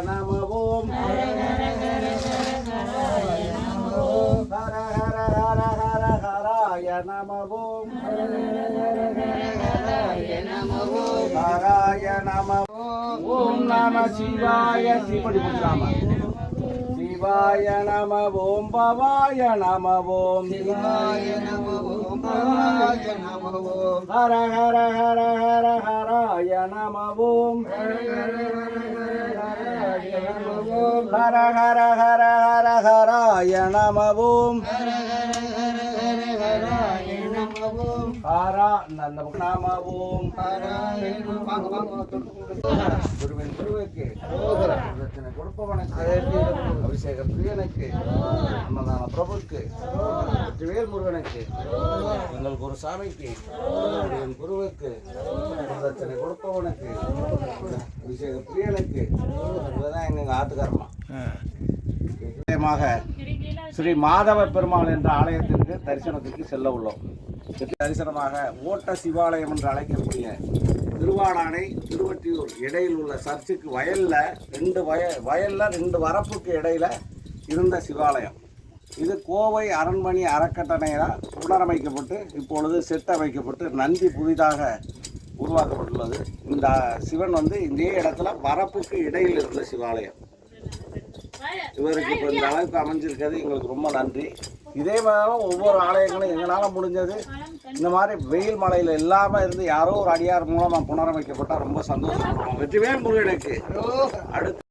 நம ஓம் ஹர ஹர ஹர ஹர ஹராய நம ஓம் ஹராய நம ஓம் நம சிவாய சிவடி புஜ்ராம சிவாய நம ஓம் பவாய நம ஓம் சிவாய நம ஓம் பவாய நம ஓம் ஹர ஹர ஹர ஹர ஹராய நம ஓம் ஹர ஹர ஹர ஹர ஹராய நம ஓம் ஹரா நம ஓம் குருவின் குருவுக்கு கொடுப்பவனுக்கு அபிஷேக பிரியனுக்கு அன்னதான பிரபுக்கு வெற்றிவேல் முருகனுக்கு எங்கள் குரு சாமிக்கு குருவுக்கு பிரச்சனை கொடுப்பவனுக்கு அபிஷேக பிரியனுக்கு இதுதான் எங்க ஆத்துக்காரமா ஸ்ரீ மாதவ பெருமாள் என்ற ஆலயத்திற்கு தரிசனத்துக்கு செல்ல உள்ளோம். தரிசனமாக ஓட்ட சிவாலயம் என்று அழைக்கக்கூடிய திருவாடானை திருவொற்றியூர் இடையில் உள்ள சர்ச்சுக்கு வயல்ல ரெண்டு வரப்புக்கு இடையில இருந்த சிவாலயம். இது கோவை அரண்மனை அறக்கட்டளையால் புனரமைக்கப்பட்டு இப்பொழுது செட் அமைக்கப்பட்டு நந்தி புதிதாக உருவாக்கப்பட்டுள்ளது. இந்த சிவன் இதே இடத்துல வரப்புக்கு இடையில் இருந்த சிவாலயம். இவருக்கு இப்போ இந்த அளவுக்கு அமைஞ்சிருக்கிறது எங்களுக்கு ரொம்ப நன்றி. இதே மாதிரி ஒவ்வொரு ஆலயங்களும் எங்களால் முடிஞ்சது இந்த மாதிரி வெயில் மழையில் இல்லாமல் இருந்து யாரோ ஒரு அடியார் மூலமாக புனரமைக்கப்பட்டால் ரொம்ப சந்தோஷப்படுவோம். வெற்றிவேல் முருகனுக்கு அடுத்து